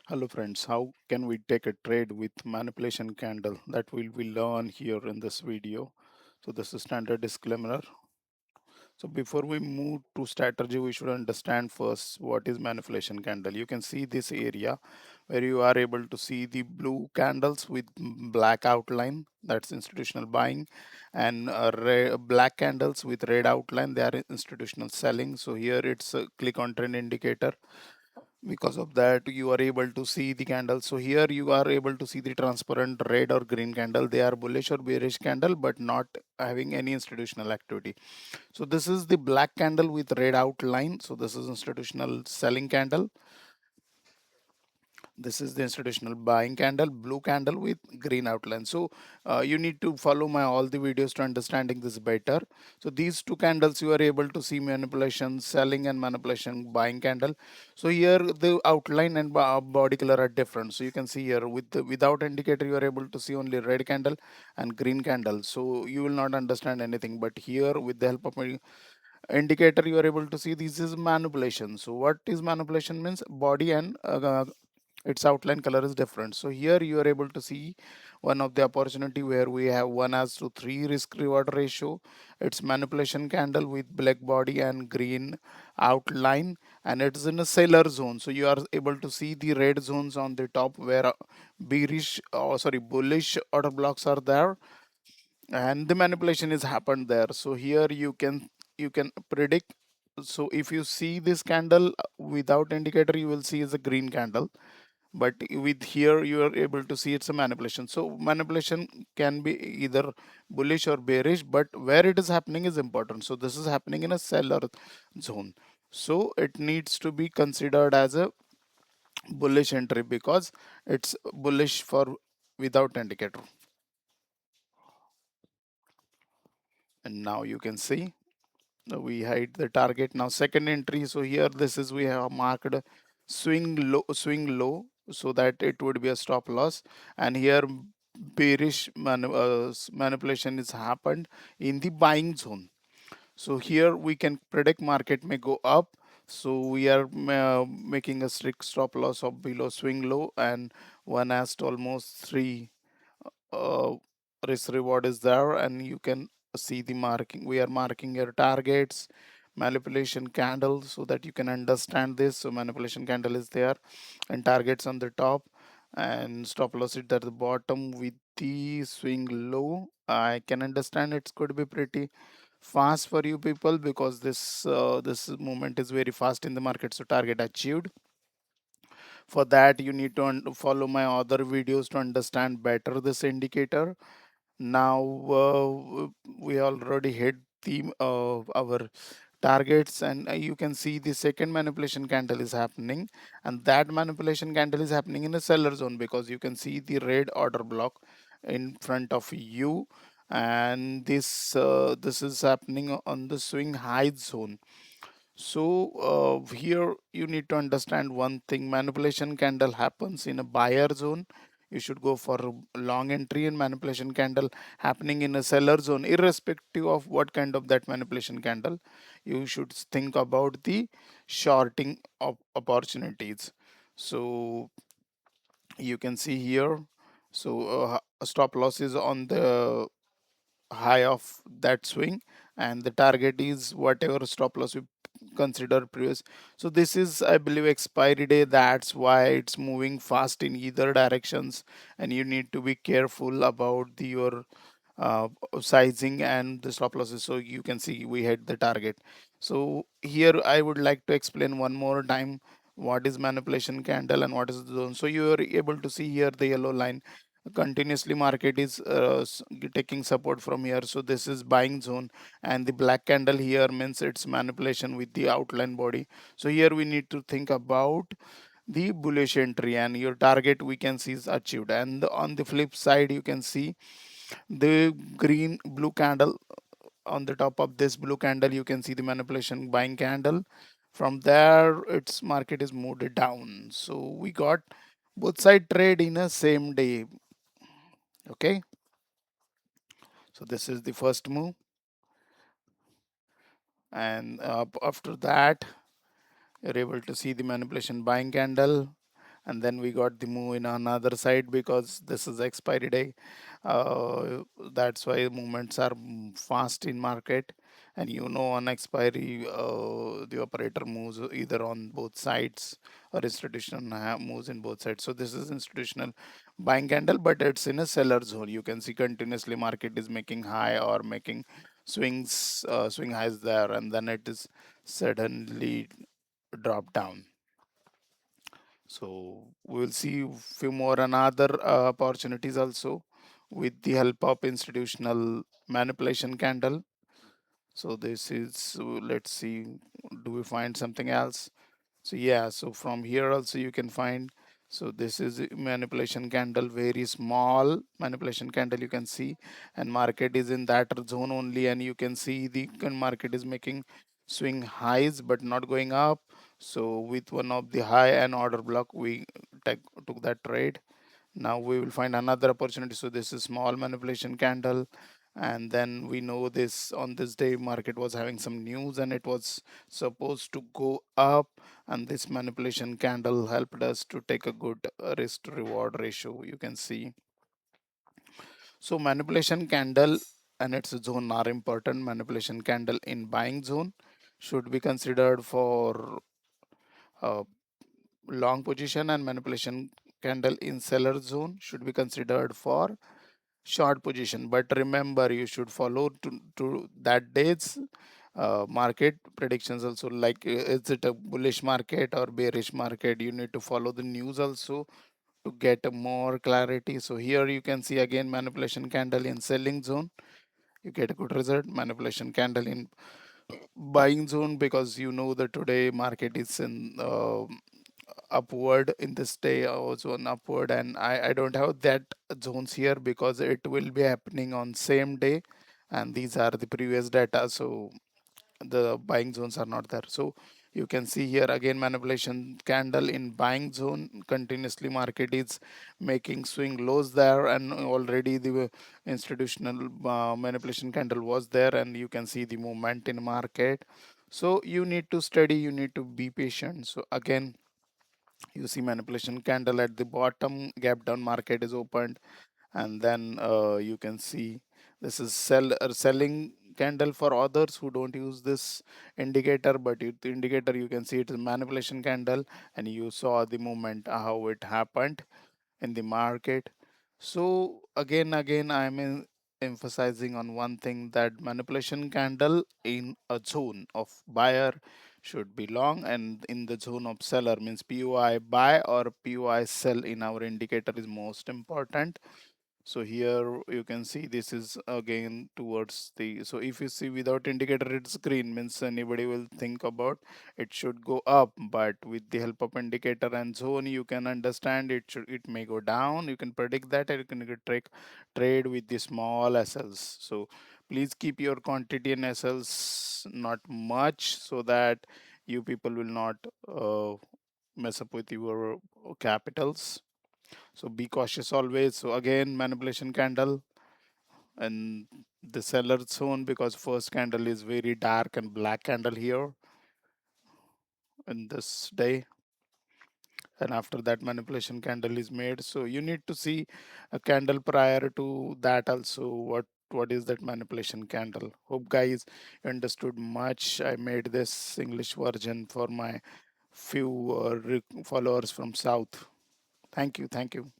Hello friends, how can we take a trade with manipulation candle? That will we learn here in this video. So this is standard disclaimer. So before we move to strategy, we should understand first what is manipulation candle. You can see this area where you are able to see the blue candles with black outline, that's institutional buying, and black candles with red outline, they are institutional selling. So here it's a click on trend indicator. Because of that you are able to see the candle. So here you are able to see the transparent red or green candle. They are bullish or bearish candle but not having any institutional activity. So this is the black candle with red outline, so this is institutional selling candle. This is the institutional buying candle, blue candle with green outline. So you need to follow my all the videos to understanding this better. So these two candles you are able to see manipulation selling and manipulation buying candle. So here the outline and body color are different. So you can see here with without indicator you are able to see only red candle and green candle. So you will not understand anything, but here with the help of my indicator you are able to see this is manipulation. So what is manipulation means body and its outline color is different. So here you are able to see one of the opportunity where we have 1:3 risk reward ratio. It's manipulation candle with black body and green outline, and it's in a seller zone. So you are able to see the red zones on the top where bearish or sorry bullish order blocks are there, and the manipulation is happened there. So here you can predict. So if you see this candle without indicator you will see is a green candle, but with here you are able to see it's a manipulation. So manipulation can be either bullish or bearish, but where it is happening is important. So this is happening in a seller zone, so it needs to be considered as a bullish entry because it's bullish for without indicator. And now you can see we hide the target. Now second entry, so here this is we have marked swing low so that it would be a stop loss. And here bearish manipulation is happened in the buying zone. So here we can predict market may go up, so we are making a strict stop loss of below swing low, and one has to almost three uh, risk reward is there, and you can see the marking. We are marking your targets, manipulation candle, so that you can understand this. So manipulation candle is there and targets on the top, and stop loss it at the bottom with the swing low. I can understand it's could be pretty fast for you people because this movement is very fast in the market. So target achieved. For that you need to follow my other videos to understand better this indicator. Now we already hit the our targets, and you can see the second manipulation candle is happening, and that manipulation candle is happening in a seller zone because you can see the red order block in front of you, and this is happening on the swing high zone. So here you need to understand one thing: manipulation candle happens in a buyer zone, you should go for a long entry, and manipulation candle happening in a seller zone. Irrespective of what kind of that manipulation candle, you should think about the shorting of opportunities. So you can see here, so stop loss is on the high of that swing, and the target is whatever stop loss we consider previous. So this is, I believe, expiry day, that's why it's moving fast in either directions, and you need to be careful about your sizing and the stop losses. So you can see we hit the target. So here I would like to explain one more time what is manipulation candle and what is the zone. So you are able to see here the yellow line continuously market is taking support from here. So this is buying zone, and the black candle here means it's manipulation with the outline body. So here we need to think about the bullish entry, and your target we can see is achieved. And on the flip side you can see the green blue candle. On the top of this blue candle you can see the manipulation buying candle. From there its market is moved down, so we got both side trade in a same day. Okay, so this is the first move, and after that you're able to see the manipulation buying candle, and then we got the move in another side because this is expiry day. uh, that's why movements are fast in market. And on expiry, the operator moves either on both sides, or institutional moves in both sides. So this is institutional buying candle, but it's in a seller zone. You can see continuously market is making high or making swing highs there, and then it is suddenly drop down. So we'll see few more another opportunities also with the help of institutional manipulation candle. So this is, let's see, do we find something else? So yeah, so from here also you can find. So this is a manipulation candle, very small manipulation candle you can see, and market is in that zone only, and you can see the market is making swing highs but not going up. So with one of the high and order block, we took that trade. Now we will find another opportunity. So this is small manipulation candle, and then we know this on this day market was having some news and it was supposed to go up, and this manipulation candle helped us to take a good risk to reward ratio, you can see. So manipulation candle and its zone are important. Manipulation candle in buying zone should be considered for uh, long position, and manipulation candle in seller zone should be considered for short position. But remember, you should follow to that day's market predictions also, like is it a bullish market or bearish market. You need to follow the news also to get a more clarity. So here you can see again manipulation candle in selling zone, you get a good result. Manipulation candle in buying zone, because that today market is in upward in this day, also an upward, and I don't have that zones here because it will be happening on same day, and these are the previous data, so the buying zones are not there. So you can see here again manipulation candle in buying zone, continuously market is making swing lows there, and already the institutional manipulation candle was there, and you can see the movement in market. So you need to study, you need to be patient. So again, you see manipulation candle at the bottom, gap down, market is opened, and then you can see this is selling candle for others who don't use this indicator, but the indicator you can see it is manipulation candle, and you saw the movement how it happened in the market. So again I'm emphasizing on one thing, that manipulation candle in a zone of buyer should be long, and in the zone of seller means POI buy or POI sell in our indicator is most important. So here you can see this is again towards the, so if you see without indicator it's green, means anybody will think about it should go up, but with the help of indicator and zone you can understand it may go down. You can predict that, and you can trade with the small SLs. So please keep your quantity in SLs not much, so that you people will not mess up with your capitals. So be cautious always. So again manipulation candle and the seller zone, because first candle is very dark and black candle here in this day, and after that manipulation candle is made. So you need to see a candle prior to that also, what is that manipulation candle. Hope guys understood much. I made this English version for my few followers from south. Thank you, thank you.